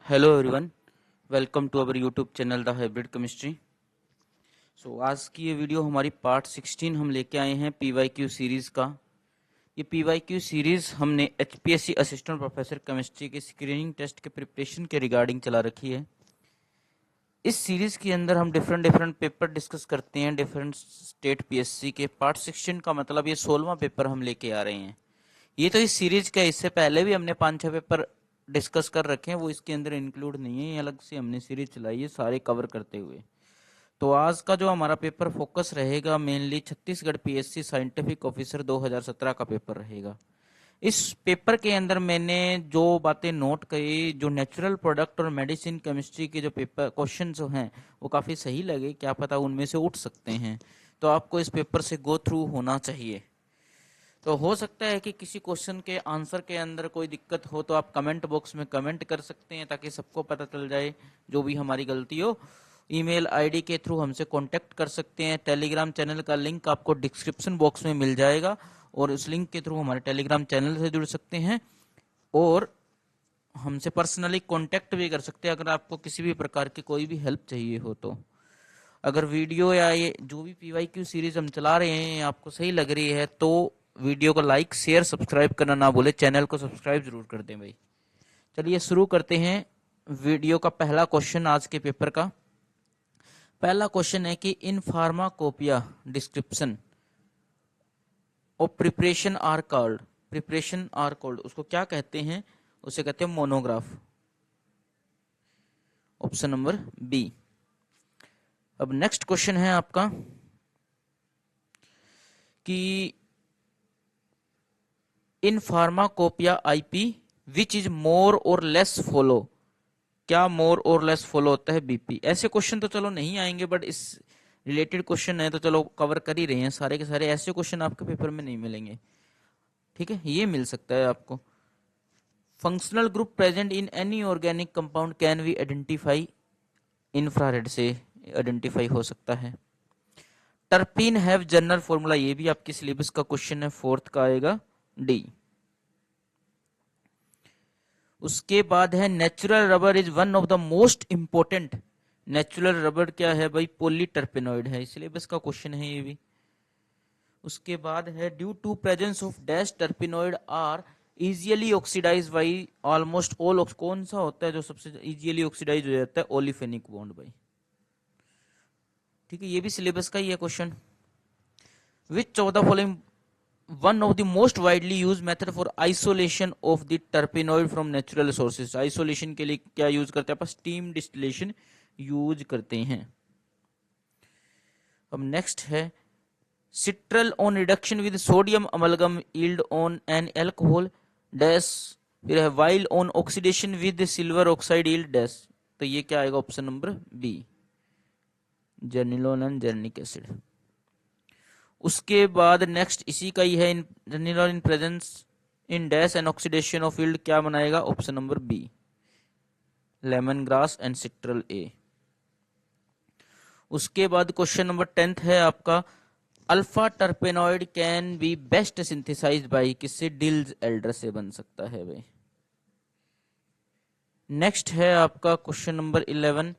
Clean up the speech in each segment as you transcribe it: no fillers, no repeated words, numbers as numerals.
Hello everyone, welcome to our YouTube channel the hybrid chemistry. आज की ये video हमारी पार्ट 16 हम लेके आए हैं पीवाईक्यू सीरीज़ का। ये पीवाईक्यू सीरीज़ हमने एचपीएससी असिस्टेंट प्रोफेसर केमिस्ट्री के स्क्रीनिंग टेस्ट के प्रिपरेशन के रिगार्डिंग चला रखी है। इस सीरीज़ के अंदर हम डिफरेंट पेपर डिस्कस करते हैं डिफरेंट स्टेट पीएससी के। पार्ट 16 का मतलब ये 16वां पेपर हम लेके आ रहे हैं। ये तो इस सीरीज का, इससे पहले भी हमने 5-6 पेपर डिस्कस कर रखे हैं, वो इसके अंदर इंक्लूड नहीं है, ये अलग से हमने सीरीज चलाई है सारे कवर करते हुए। तो आज का जो हमारा पेपर फोकस रहेगा mainly Chhattisgarh PSC scientific officer 2017 का पेपर रहेगा। इस पेपर के अंदर मैंने जो बातें नोट करी, जो नेचुरल प्रोडक्ट और मेडिसिन केमिस्ट्री के जो पेपर क्वेश्चन जो हैं वो काफ़ी सही लगे, क्या पता उनमें से उठ सकते हैं। तो आपको इस पेपर से गो थ्रू होना चाहिए। तो हो सकता है कि किसी क्वेश्चन के आंसर के अंदर कोई दिक्कत हो तो आप कमेंट बॉक्स में कमेंट कर सकते हैं, ताकि सबको पता चल जाए जो भी हमारी गलती हो। ईमेल आईडी के थ्रू हमसे कांटेक्ट कर सकते हैं। टेलीग्राम चैनल का लिंक आपको डिस्क्रिप्शन बॉक्स में मिल जाएगा, और उस लिंक के थ्रू हमारे टेलीग्राम चैनल से जुड़ सकते हैं और हमसे पर्सनली कांटेक्ट भी कर सकते हैं अगर आपको किसी भी प्रकार की कोई भी हेल्प चाहिए हो तो। अगर वीडियो या ये जो भी पीवाईक्यू सीरीज हम चला रहे हैं आपको सही लग रही है तो वीडियो को लाइक शेयर सब्सक्राइब करना ना भूले, चैनल को सब्सक्राइब जरूर कर दें भाई। चलिए शुरू करते हैं वीडियो का पहला क्वेश्चन। आज के पेपर का पहला क्वेश्चन है कि इन फार्माकोपिया डिस्क्रिप्शन और प्रिपरेशन आर कॉल्ड, उसको क्या कहते हैं? उसे कहते हैं मोनोग्राफ। Option number B. अब नेक्स्ट क्वेश्चन है आपका कि in pharmacopoeia IP which is more और लेस फॉलो, क्या मोर और लेस फॉलो होता है बीपी? ऐसे क्वेश्चन तो चलो नहीं आएंगे, बट इस रिलेटेड क्वेश्चन है तो चलो कवर कर ही रहे हैं सारे के सारे। ऐसे क्वेश्चन आपके पेपर में नहीं मिलेंगे, ठीक है, ये मिल सकता है आपको। Functional group present in any organic compound can we identify, infrared से आइडेंटिफाई हो सकता है। टर्पीन हैव जनरल फॉर्मूला, ये भी आपके सिलेबस का क्वेश्चन है, फोर्थ का आएगा डी। उसके बाद है natural rubber is one of the most important. Natural rubber क्या है भाई? पॉलीटर्पेनॉइड है, सिलेबस का क्वेश्चन है ये भी। उसके बाद है due to presence of dash terpenoid are easily oxidise by almost all, कौन सा होता है जो सबसे इजियली ऑक्सीडाइज हो जाता है? ओलिफेनिक बॉन्ड भाई, ठीक है, ये भी सिलेबस का ही है question. Which of the following one of the most widely used method for isolation of the terpenoid from natural sources, isolation के लिए क्या यूज करते हैं? स्टीम डिस्टिलेशन यूज करते हैं। अब नेक्स्ट है citral on reduction with sodium amalgam yield on an alcohol dash, फिर है while on oxidation with silver oxide yield dash. तो ये क्या आएगा? Option number B, geraniol and geranic acid. उसके बाद नेक्स्ट इसी का ही है, in presence in dash and oxidation of field, क्या बनाएगा? Option number B, lemon grass and citral A. उसके बाद क्वेश्चन नंबर 10 है आपका, alpha टर्पेनॉइड can be best synthesised by, किससे? डिल्ज एल्डर से बन सकता है भाई। नेक्स्ट है आपका question number 11,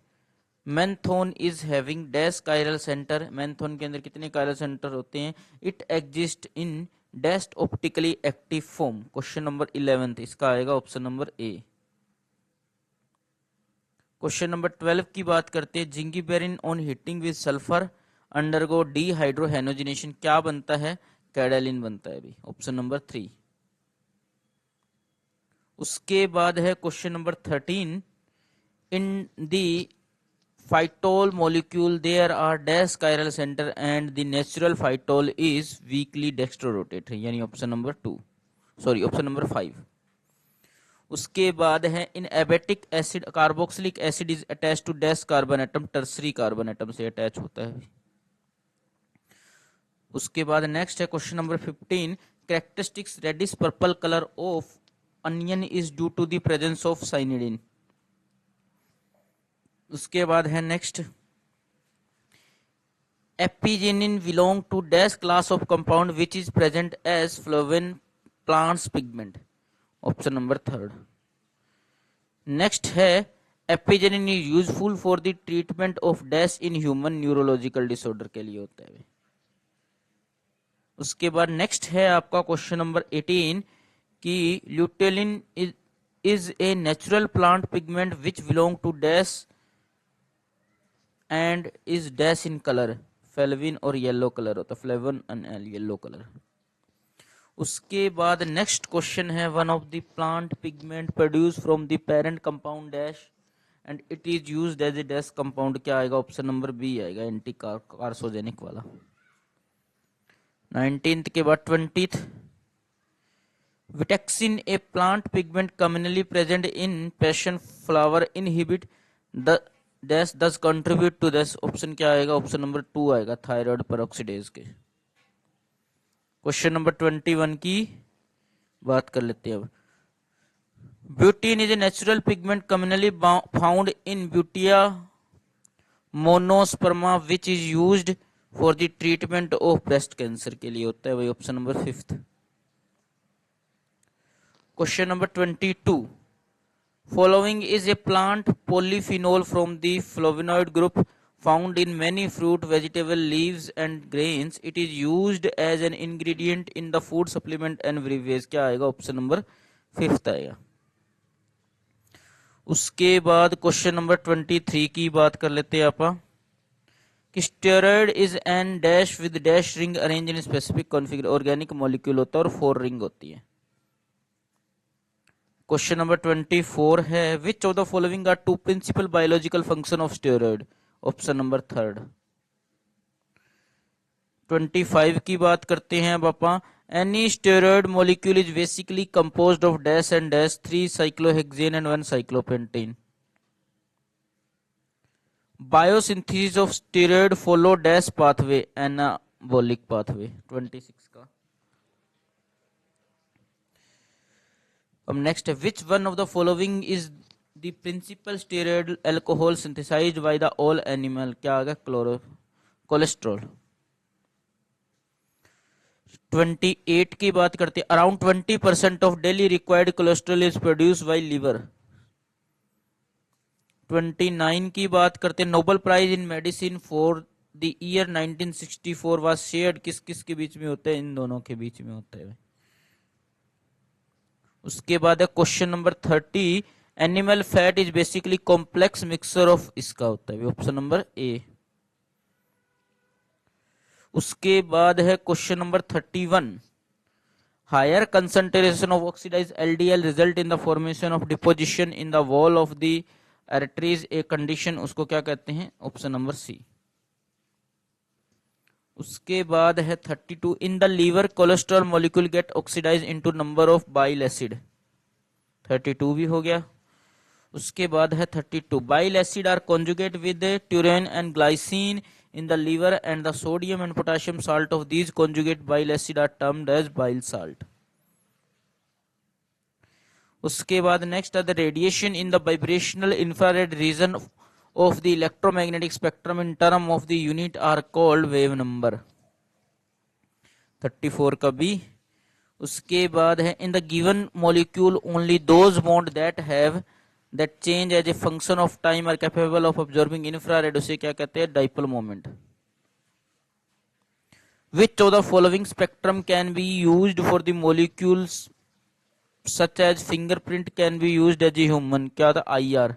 menthone is having dash chiral centre, menthone के अंदर कितने कायरल सेंटर होते हैं? It exist in dash optically active form. Question number 11 इसका आएगा option number A. Question number 12 की बात करते हैं, zingiberene on heating with sulphur undergo dehydrogenation, क्या बनता है? कैडेलिन बनता है भी, ऑप्शन नंबर 3। उसके बाद है question number 13, in the phytol molecule there are dash chiral center and the natural phytol is weakly dextrorotate, यानी option number 2, sorry option number 5। उसके बाद है in abietic acid carboxylic acid is attach to dash carbon atom, tertiary carbon atom से attach होता है। उसके बाद next है question number 15, characteristics reddish purple colour of onion is due to the presence of cyanidin. उसके बाद है next, apigenin belong to dash class of compound which is present as flavone plants pigment, option number 3। Next है apigenin is useful for the treatment of dash in human neurological disorder के लिए होता है। उसके बाद नेक्स्ट है आपका question number 18 कि luteolin is a natural plant pigment which belong to dash and is dash in colour, flavone और येलो कलर होता है, फ्लेवन एंड येलो कलर। उसके बाद नेक्स्ट क्वेश्चन है one of the plant pigment produce from the parent compound dash and it is used as a dash compound, क्या आएगा? Option number B आएगा, anti carcinogenic वाला। 19th के बाद 20th, vitexin a plant pigment communally present in passion flower inhibit the dash thus contribute to dash, option क्या आएगा? Option number 2 आएगा, thyroid peroxidase के। क्वेश्चन नंबर 21 की बात कर लेते हैं अब। Butein is a natural pigment commonly found in butea monosperma which is used for the treatment of breast cancer के लिए होता है, वही option number 5th। Question number 22, following is a plant polyphenol from the flavonoid group found in many fruit, vegetable, leaves and grains. It is used as an ingredient in the food supplement and beverages, क्या आएगा? Option number 5th आएगा। उसके बाद question number 23 की बात कर लेते हैं आप कि steroid is an dash with dash ring arrange in specific configure, organic molecule होता है और 4 रिंग होती है। क्वेश्चन नंबर 24 है which of the following are 2 principal biological function of steroid, option number 3rd। 25 की बात करते हैं पापा, any steroid molecule is basically composed of dash and dash 3 cyclohexane and 1 cyclopentane. Biosynthesis of steroid follow dash pathway, anabolic pathway. 26 का अब next है which one of the following is the principal steroid alcohol synthesised by the all animal, क्या आ गया? Cholesterol. 28 की बात करते हैं, around 20% of daily required cholesterol is produce by liver. 29 की बात करते हैं, Nobel prize in medicine for the year 1964 was shared किस किस के बीच में होता है? इन दोनों के बीच में होता है। उसके बाद है question number 30, animal fat is basically complex mixture of, इसका होता है ऑप्शन नंबर ए। उसके बाद है question number 31, higher concentration of oxidised LDL result in the formation of deposition in the wall of the arteries, a condition, उसको क्या कहते हैं? Option number C. उसके बाद है 32, in the liver cholesterol molecule get oxidise into number of bile acid, 32 भी हो गया। उसके बाद है 32, bile acid are conjugate with taurine and glycine in the liver and the sodium and potassium salt of these conjugate bile acid are termed as bile salt. उसके बाद next are the radiation in the vibrational infrared region of the electromagnetic spectrum in term of the unit are called wave number, 34 का भी। उसके बाद है in the given molecule only those bond that have that change as a function of time are capable of absorbing infrared, उसे क्या कहते हैं? dipole moment. Which of the following spectrum can be used for the molecules such as fingerprint can be used as a human, क्या था? IR।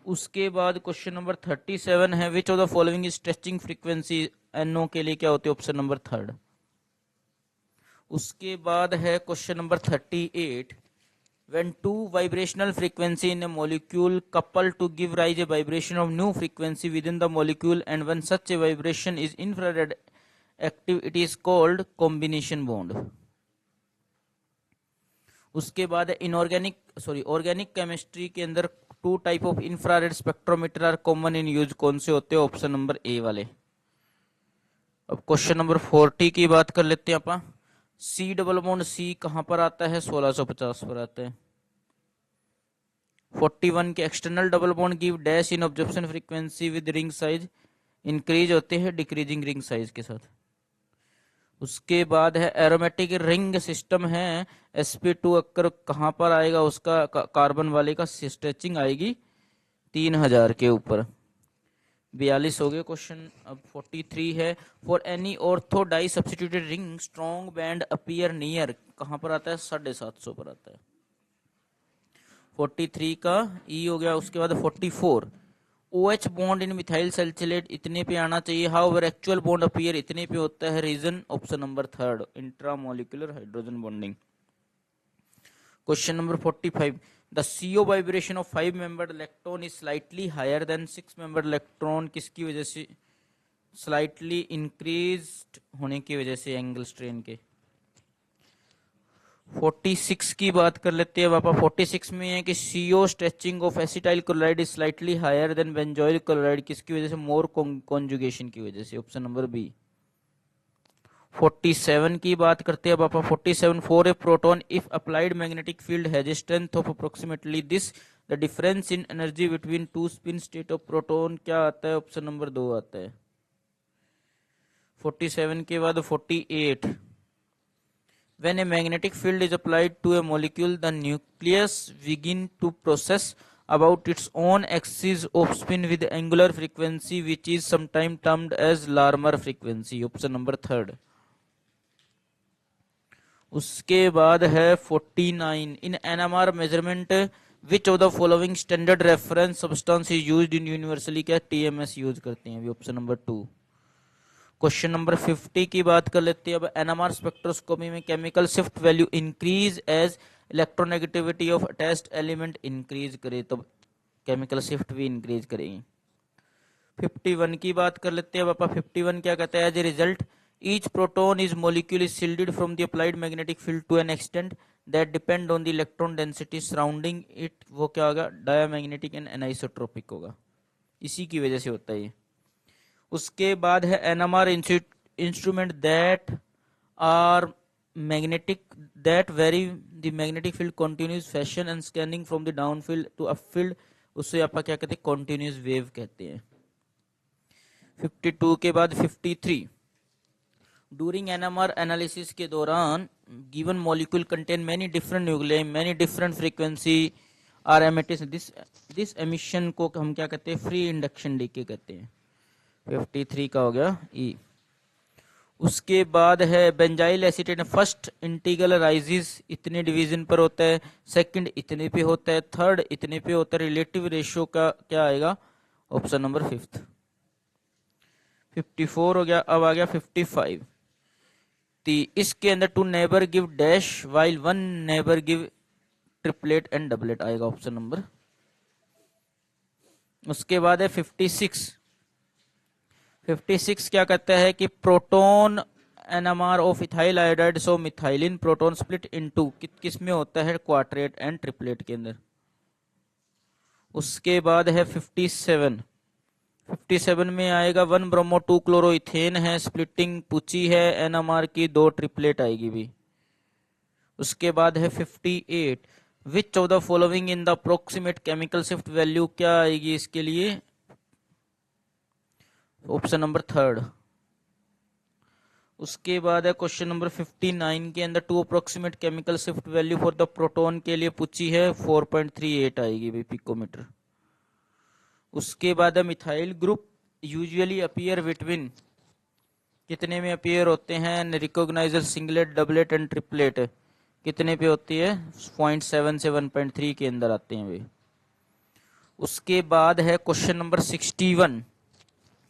उसके बाद question number 37 है which of the following is stretching frequency, NO के लिए क्या होती है? Option number 3rd। उसके बाद है question number 38, when two vibrational frequency in a molecule couple to give rise a vibration of new frequency within the molecule and when such a vibration is infrared active it is called combination bond. उसके बाद organic chemistry के अंदर 2 type of infrared spectrometer are common in use, कौन से होते हैं? Option number ए वाले। अब क्वेश्चन नंबर 40 की बात कर लेते हैं अपन, सी डबल बॉन्ड सी कहां पर आता है? 1650 पर आता है। 41 के external double bond give dash in absorption frequency with ring size, increase होते हैं डिक्रीजिंग रिंग साइज के साथ। उसके बाद है एरोमेटिक रिंग सिस्टम है, sp2 अक्कर कहाँ पर आएगा, उसका कार्बन वाले का स्ट्रेचिंग आएगी 3000 के ऊपर। 42 हो गए क्वेश्चन। अब 43 है, for any ortho di substituted ring strong band appear near, कहाँ पर आता है, 750 पर आता है। 43 का ई हो गया। उसके बाद 44, OH bond in methyl salicylate इतने पे आना चाहिए, हाउएवर एक्चुअल बॉन्ड अपीयर इतने पे होता है। Reason option number 3, intramolecular hydrogen bonding. Question number 45, the CO vibration of 5 membered electron is slightly higher than 6 membered electron, किसकी वजह से, स्लाइटली इंक्रीज्ड होने की वजह से, एंगल स्ट्रेन के। 46 की बात कर लेते हैं पापा। 46 में है कि CO stretching of acetyl chloride is slightly higher than benzoyl chloride, किसकी वजह से, मोर कॉन्जुगेशन की वजह से, ऑप्शन नंबर बी। 47 की बात करते हैं पापा। 47, for a proton if applied magnetic field has strength of approximately this, the difference in energy between two spin state of proton क्या आता है, ऑप्शन नंबर 2 आता है। 47 के बाद 48, when a magnetic field is applied to a molecule the nucleus begin to process about its own axis of spin with angular frequency which is sometimes termed as Larmor frequency, option number 3। उसके बाद है 49, in NMR measurement which of the following standard reference substance is used in universally, क्या TMS use करते हैं, option number 2। Question number 50 की बात कर लेते हैं। अब एनएमआर स्पेक्ट्रोस्कोपी में chemical shift value increase as electronegativity of attached element increase करे, तो केमिकल शिफ्ट भी इंक्रीज करेगी। 51 की बात कर लेते हैं पापा। 51 क्या कहता है, as a result each proton is molecule is shielded from the applied magnetic field to an extent that depend on the electron density surrounding it, वो क्या होगा, डायमैग्नेटिक एंड एनाइसोट्रोपिक होगा, इसी की वजह से होता है ये। उसके बाद है NMR instrument that are magnetic that vary the magnetic field continuous fashion and scanning from the down field to up field, उससे आप क्या कहते हैं, कंटिन्यूस वेव कहते हैं। 52 के बाद 53, डूरिंग एनएमआर एनालिसिस के दौरान given molecule contain many different nuclei many different frequency are emitted, this emission को हम क्या कहते हैं, फ्री इंडक्शन डीके कहते हैं। 53 का हो गया ई। उसके बाद है बेंजाइल एसीटेट, फर्स्ट इंटीग्रल राइजिस इतने डिवीजन पर होता है, सेकंड इतने पे होता है, थर्ड इतने पे होता है, रिलेटिव रेशियो का क्या आएगा, ऑप्शन नंबर 5। 54 हो गया। अब आ गया 55, इसके अंदर two neighbour give dash while one neighbour give triplet and doublet आएगा, ऑप्शन नंबर। उसके बाद है 56, 56 क्या कहता है कि proton NMR of ethyl iodide so methylene proton split into, किस में होता है, क्वार्टेट एंड ट्रिपलेट के अंदर। उसके बाद है 57, 57 में आएगा 1 ब्रोमो 2 क्लोरो इथेन है, स्प्लिटिंग पूछी है एनएमआर की, 2 ट्रिपलेट आएगी भी। उसके बाद है 58, विच of the following in the approximate chemical shift value, क्या आएगी इसके लिए, ऑप्शन नंबर 3। उसके बाद है क्वेश्चन नंबर 59 के अंदर two approximate chemical shift value for the proton के लिए पूछी है, 4.38 आएगी भाई पिकोमीटर। उसके बाद है methyl group usually appear between, कितने में अपीयर होते हैं, recogniser singlet doublet and triplet, कितने पे होती है, 0.7 से 1.3 के अंदर आते हैं भाई। उसके बाद है क्वेश्चन नंबर 61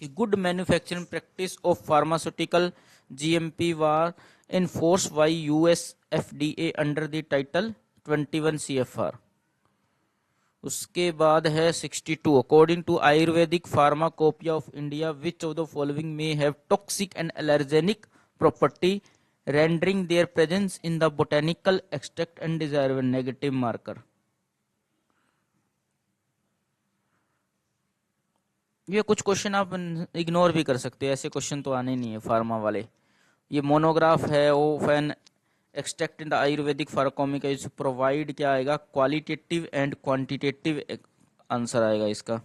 कि good manufacturing practice of pharmaceutical GMP were enforced by US FDA under the title 21 CFR। उसके बाद है 62, according to Ayurvedic pharmacopoeia of India which of the following में have toxic and allergenic property rendering their presence in the botanical extract and desirable negative marker. ये कुछ question आप ignore भी कर सकते हैं, ऐसे क्वेश्चन तो आने नहीं है फार्मा वाले। ये मोनोग्राफ है of an extract in the Ayurvedic pharmacopoeia is provide, क्या आएगा, क्वालिटेटिव एंड क्वांटिटेटिव आंसर आएगा इसका।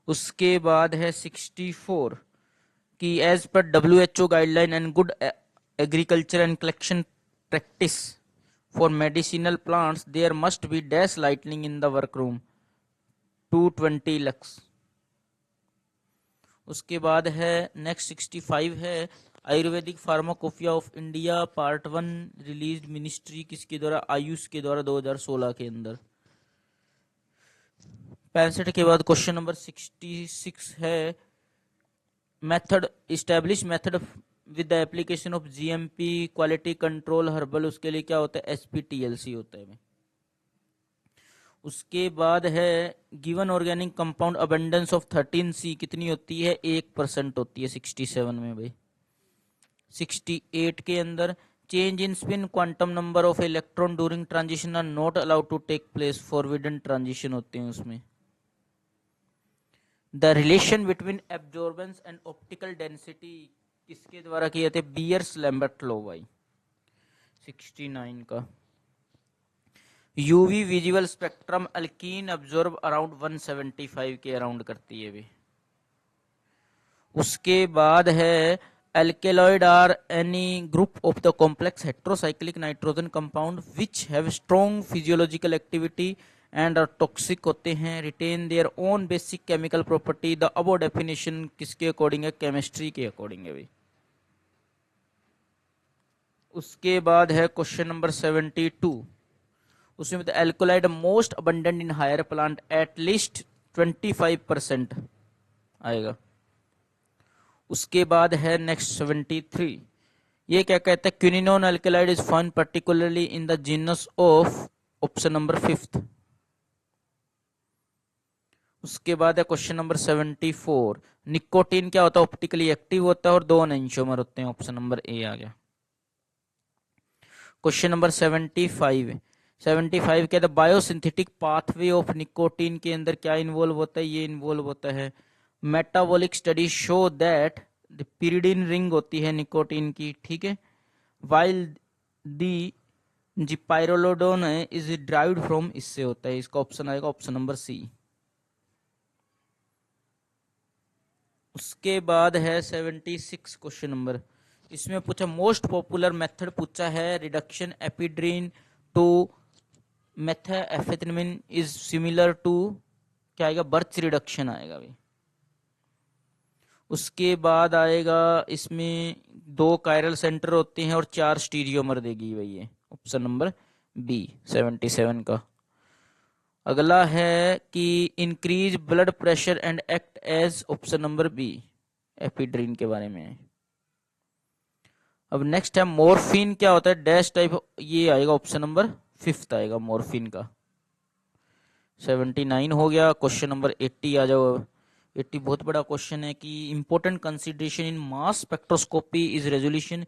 उसके बाद है 64 कि एज पर WHO guideline and good agriculture and collection practice for medicinal plants there must be dash lightning in the workroom 220 lux. उसके बाद है नेक्स्ट 65 है Ayurvedic pharmacopoeia of India part 1 released ministry किसके द्वारा, आयुष के द्वारा 2016 के अंदर। 65 के बाद क्वेश्चन नंबर 66 है method establish method with the application of GMP quality control herbal, उसके लिए क्या होता है, एसपीटीएलसी होता है। उसके बाद है given organic compound abundance of 13C कितनी होती है, 1% होती है 67 में भाई। 68 के अंदर change in spin quantum number of electron during transition are not allowed to take place, forbidden transition होते हैं उसमें। The relation between absorbance and optical density किसके द्वारा किए थे, बियर्स लैम्बर्ट लॉ भाई। 69 का UV visual spectrum alkyne absorb around 175 के अराउंड करती है भी। उसके बाद है alkaloid are any group of the complex heterocyclic nitrogen compound which have strong physiological activity and are toxic होते हैं, retain their own basic chemical property। the above definition किसके अकॉर्डिंग है, केमिस्ट्री के अकॉर्डिंग है भाई। उसके बाद है क्वेश्चन नंबर 72, उसमें alkaloid most abundant in higher plant at least 25% आएगा। उसके बाद है नेक्स्ट 73, ये क्या कहता है, quinolone alkaloid is found particularly in the genus of, option number 5। उसके बाद है क्वेश्चन नंबर 74, निकोटीन क्या होता है, ऑप्टिकली एक्टिव होता है और 2 एंजाइमर होते हैं, ऑप्शन नंबर ए आ गया। क्वेश्चन नंबर 75 के the biosynthetic pathway of nicotine के अंदर क्या इन्वॉल्व होता है, ये इन्वॉल्व होता है metabolic study show that the pyridine ring होती है निकोटीन की, ठीक है, वाइल दी जिपाइरोलोडोन इज ड्राइव्ड फ्रॉम, इससे होता है, इसका ऑप्शन आएगा ऑप्शन नंबर सी। उसके बाद है 76 क्वेश्चन नंबर, इसमें पूछा मोस्ट पॉपुलर मेथड पूछा है reduction ephedrine to methamphetamine is similar to, क्या आएगा, बर्च रिडक्शन आएगा भाई। उसके बाद आएगा इसमें 2 कायरल सेंटर होते हैं और 4 स्टीरियोमर देगी भाई, ये ऑप्शन नंबर बी 77 का। अगला है कि increase blood pressure and act as, option number B ephedrine के बारे में। अब नेक्स्ट है मॉर्फिन क्या होता है, डैश टाइप, ये आएगा ऑप्शन नंबर 5 आएगा मॉर्फिन का। 79 हो गया। क्वेश्चन नंबर 80 आ जाओ। 80 बहुत बड़ा क्वेश्चन है कि important consideration in mass spectroscopy is resolution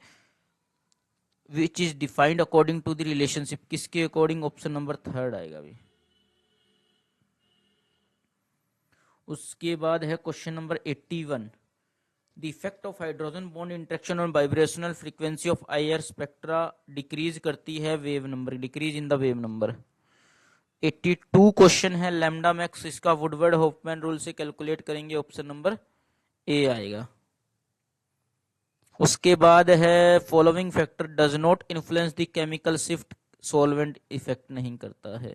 which is defined according to the relationship, किसके अकॉर्डिंग, ऑप्शन नंबर 3 आएगा भी। उसके बाद है question number 81, the effect of hydrogen bond interaction on vibrational frequency of IR spectra decrease करती है wave number, decrease in the wave number. 82 question है lambda max, इसका वुडवर्ड होफमैन रूल से कैलकुलेट करेंगे, ऑप्शन नंबर ए आएगा। उसके बाद है following factor does not influence the chemical shift, solvent effect नहीं करता है।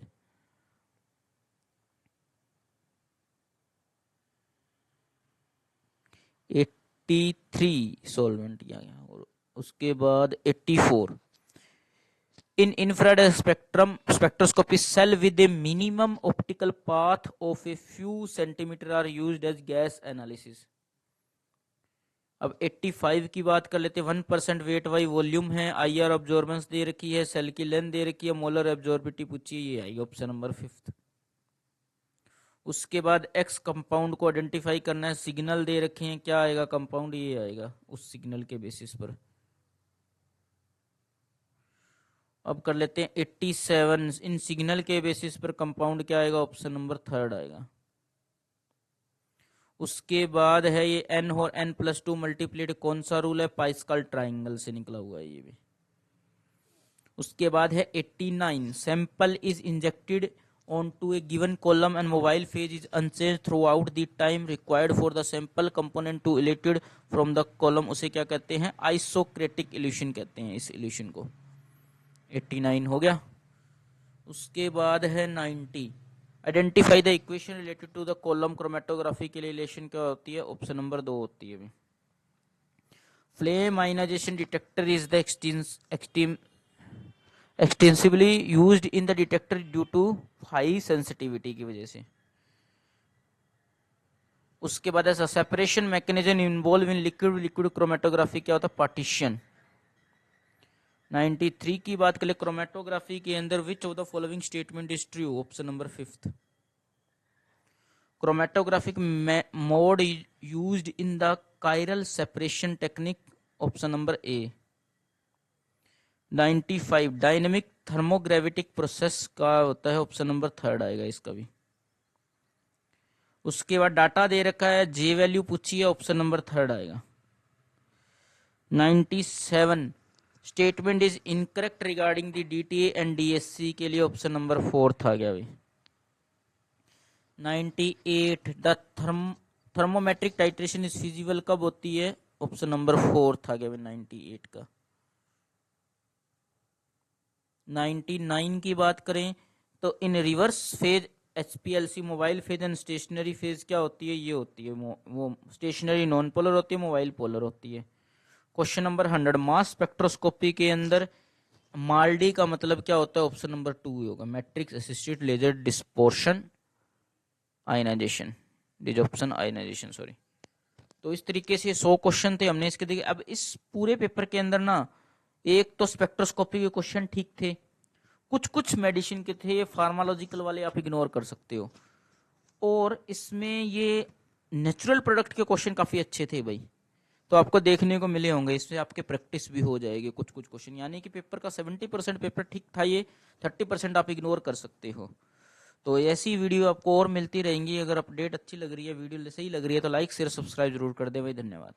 सॉल्वेंट किया गया। और उसके बाद 84 in infrared spectroscopy cell with a minimum optical path of a few centimetre are used as gas analysis. अब 85 की बात कर लेते हैं। 1% वेट बाई वॉल्यूम है, आईआर ऑब्जॉर्बेंस दे रखी है, सेल की लेंथ दे रखी है, मोलर एब्जॉर्बिटी पूछी है, ये आएगी ऑप्शन नंबर 5। उसके बाद एक्स कंपाउंड को आइडेंटिफाई करना है, सिग्नल दे रखे हैं, क्या आएगा कंपाउंड, ये आएगा उस सिग्नल के बेसिस पर। अब कर लेते हैं 87 इन सिग्नल के बेसिस पर कंपाउंड क्या आएगा, ऑप्शन नंबर 3 आएगा। उसके बाद है ये n और n+2 मल्टीप्लीड, कौन सा रूल है, पास्कल ट्राइंगल से निकला हुआ है ये भी। उसके बाद है 89 sample is injected onto a given column and mobile phase is unchanged throughout the time required for the sample component to elicted from the column, उसे क्या कहते हैं, आइसोक्रेटिक इल्यूशन कहते हैं इस इल्यूशन को। 89 हो गया। उसके बाद है 90, identify the equation related to the column chromatography के लिए रिलेशन क्या होती है, ऑप्शन नंबर 2 होती है। Flame ionization detector is the extensively used in the detector due to high sensitivity की वजह से। उसके बाद ऐसा separation mechanism involve in liquid liquid chromatography क्या होता है, पार्टीशन। 93 की बात करें क्रोमेटोग्राफी के अंदर which of the following statement is true, option number 5। Chromatographic mode used in the chiral separation technique, option number A. 95 dynamic thermogravimetric process का होता है, ऑप्शन नंबर 3 आएगा इसका भी। उसके बाद डाटा दे रखा है, जे वैल्यू पूछी है, ऑप्शन नंबर 3 आएगा। 97 statement is incorrect regarding the DTA and DSC के लिए ऑप्शन नंबर 4 आ गया भाई। 98 the thermometric titration is feasible कब होती है, ऑप्शन नंबर 4 आ गया भाई 98 का। 99 की बात करें तो in reverse phase HPLC mobile phase and stationary phase क्या होती है, ये होती है वो स्टेशनरी नॉन पोलर होती है, मोबाइल पोलर होती है। क्वेश्चन नंबर 100 मास स्पेक्ट्रोस्कोपी के अंदर माल्डी का मतलब क्या होता है, ऑप्शन नंबर 2 होगा, matrix assisted laser desorption ionization, desorption ionization sorry. तो इस तरीके से 100 क्वेश्चन थे, हमने इसके देखे। अब इस पूरे पेपर के अंदर ना एक तो स्पेक्ट्रोस्कोपी के क्वेश्चन ठीक थे, कुछ कुछ मेडिसिन के थे, ये फार्मालॉजिकल वाले आप इग्नोर कर सकते हो, और इसमें ये नेचुरल प्रोडक्ट के क्वेश्चन काफी अच्छे थे भाई, तो आपको देखने को मिले होंगे, इससे आपके प्रैक्टिस भी हो जाएगी कुछ कुछ क्वेश्चन। यानी कि पेपर का 70% पेपर ठीक था, ये 30% आप इग्नोर कर सकते हो। तो ऐसी वीडियो आपको और मिलती रहेंगी। अगर अपडेट अच्छी लग रही है, वीडियो सही लग रही है, तो लाइक शेयर सब्सक्राइब जरूर कर दे भाई। धन्यवाद।